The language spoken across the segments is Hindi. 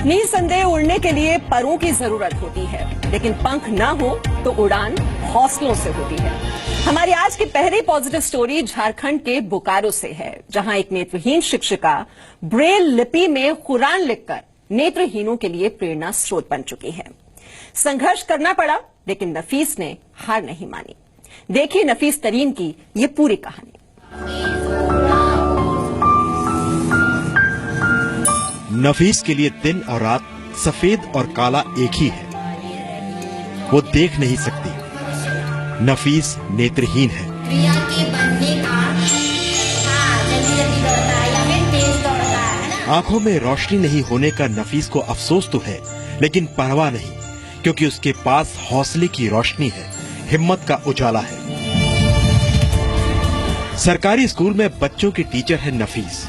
निसंदेह उड़ने के लिए परों की जरूरत होती है, लेकिन पंख ना हो तो उड़ान हौसलों से होती है। हमारी आज की पहली पॉजिटिव स्टोरी झारखंड के बोकारो से है, जहां एक नेत्रहीन शिक्षिका ब्रेल लिपि में कुरान लिखकर नेत्रहीनों के लिए प्रेरणा स्रोत बन चुकी है। संघर्ष करना पड़ा, लेकिन नफीस ने हार नहीं मानी। देखिए नफीस तरीन की ये पूरी कहानी। नफीस के लिए दिन और रात, सफेद और काला एक ही है। वो देख नहीं सकती। नफीस नेत्रहीन है। आंखों में रोशनी नहीं होने का नफीस को अफसोस तो है, लेकिन परवाह नहीं, क्योंकि उसके पास हौसले की रोशनी है, हिम्मत का उजाला है। सरकारी स्कूल में बच्चों की टीचर है नफीस।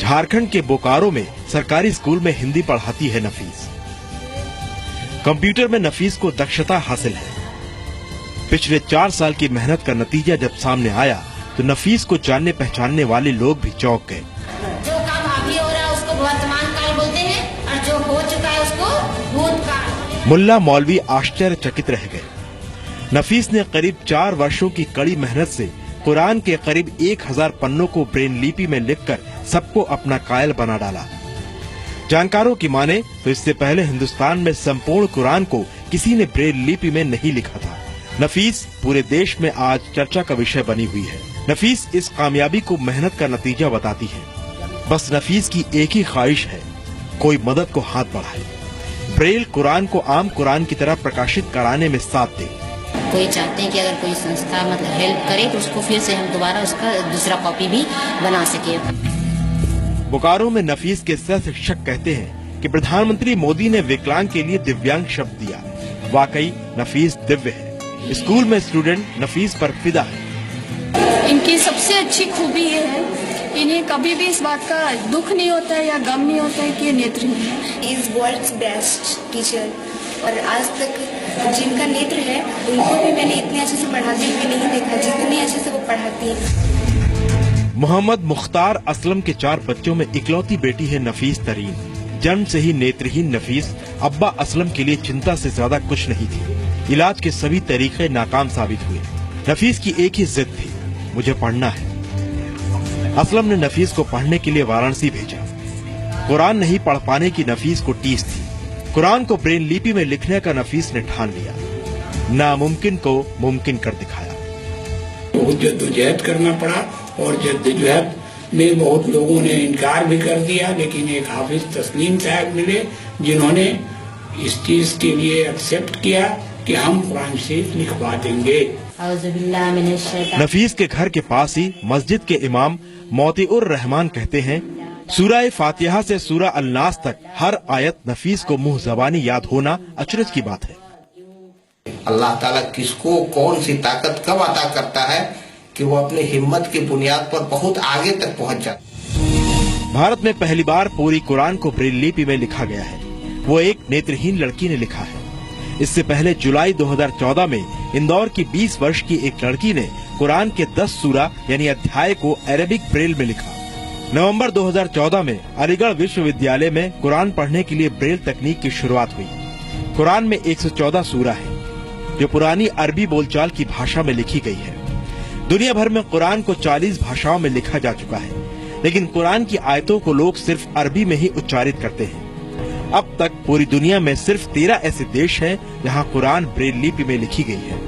झारखंड के बोकारो में सरकारी स्कूल में हिंदी पढ़ाती है नफीस। कंप्यूटर में नफीस को दक्षता हासिल है। पिछले 4 साल की मेहनत का नतीजा जब सामने आया तो नफीस को जानने पहचानने वाले लोग भी चौंक गए। जो काम अभी हो रहा है उसको वर्तमान काल बोलते हैं, और जो हो चुका है उसको भूतकाल। मुल्ला मौलवी आश्चर्यचकित रह गए। नफीस ने करीब 4 वर्षों की कड़ी मेहनत से कुरान के करीब 1000 पन्नों को ब्रेल लिपि में लिखकर सबको अपना कायल बना डाला। जानकारों की माने तो इससे पहले हिंदुस्तान में संपूर्ण कुरान को किसी ने ब्रेल लिपि में नहीं लिखा था। नफीस पूरे देश में आज चर्चा का विषय बनी हुई है। नफीस इस कामयाबी को मेहनत का नतीजा बताती है। बस नफीस की एक ही ख्वाहिश है, कोई मदद को हाथ बढ़ाए, ब्रेल कुरान को आम कुरान की तरह प्रकाशित कराने में साथ दे। कोई चाहते हैं कि अगर कोई संस्था हेल्प करे तो उसको फिर से हम दोबारा उसका दूसरा कॉपी भी बना सके। बोकारो में नफीस के सह शिक्षक कहते हैं कि प्रधानमंत्री मोदी ने विकलांग के लिए दिव्यांग शब्द दिया। वाकई नफीस दिव्य है। स्कूल में स्टूडेंट नफीस पर फिदा है। इनकी सबसे अच्छी खूबी ये है, इन्हें कभी भी इस बात का दुख नहीं होता है या गम नहीं होता है कि ये नेत्रहीन है। इज वर्ल्ड्स बेस्ट टीचर, और आज तक जिनका नेत्र है उनको भी मैंने इतने अच्छे से पढ़ाते हुए नहीं देखा जितने अच्छे से वो पढ़ाती है। मोहम्मद मुख्तार असलम के 4 बच्चों में इकलौती बेटी है नफीस तरीन। जन्म से ही नेत्रहीन नफीस अब्बा असलम के लिए चिंता से ज्यादा कुछ नहीं थी। इलाज के सभी तरीके नाकाम साबित हुए। नफीस की एक ही जिद थी, मुझे पढ़ना है। असलम ने नफीस को पढ़ने के लिए वाराणसी भेजा। कुरान नहीं पढ़ पाने की नफीस को टीस थी। कुरान को ब्रेल लिपि में लिखने का नफीस ने ठान लिया। नामुमकिन को मुमकिन कर दिखाया। बहुत जद्दोजहद करना पड़ा, और जद्दोजहद में बहुत लोगों ने इनकार भी कर दिया, लेकिन एक हाफिज तस्लीम साहब मिले जिन्होंने इस चीज के लिए एक्सेप्ट किया कि हम कुरान से लिखवा देंगे। नफीस के घर के पास ही मस्जिद के इमाम मोतीउर रहमान कहते हैं, सूरह फातिहा से सूरह अल-नास तक हर आयत नफीस को मुंह जबानी याद होना अचरज की बात है। अल्लाह ताला किसको कौन सी ताकत कब अता करता है कि वो अपनी हिम्मत की बुनियाद पर बहुत आगे तक पहुंच जाता। भारत में पहली बार पूरी कुरान को ब्रेल लिपि में लिखा गया है। वो एक नेत्रहीन लड़की ने लिखा है। इससे पहले जुलाई 2014 में इंदौर की 20 वर्ष की एक लड़की ने कुरान के 10 सूरा यानी अध्याय को अरेबिक ब्रेल में लिखा। नवंबर 2014 में अलीगढ़ विश्वविद्यालय में कुरान पढ़ने के लिए ब्रेल तकनीक की शुरुआत हुई। कुरान में 114 सूरा है, जो पुरानी अरबी बोलचाल की भाषा में लिखी गई है। दुनिया भर में कुरान को 40 भाषाओं में लिखा जा चुका है, लेकिन कुरान की आयतों को लोग सिर्फ अरबी में ही उच्चारित करते हैं। अब तक पूरी दुनिया में सिर्फ 13 ऐसे देश हैं जहां कुरान ब्रेल लिपि में लिखी गई है।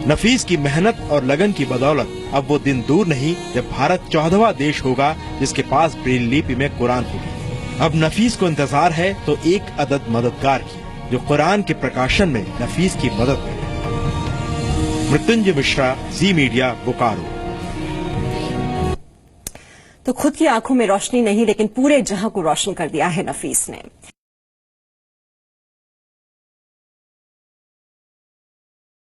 नफीस की मेहनत और लगन की बदौलत अब वो दिन दूर नहीं जब भारत 14वां देश होगा जिसके पास ब्रेल लिपि में कुरान होगी। अब नफीस को इंतजार है तो एक अदद मददगार की, जो कुरान के प्रकाशन में नफीस की मदद करे। मृत्युंजय मिश्रा, जी मीडिया, बोकारो। तो खुद की आंखों में रोशनी नहीं, लेकिन पूरे जहां को रोशन कर दिया है नफीस ने।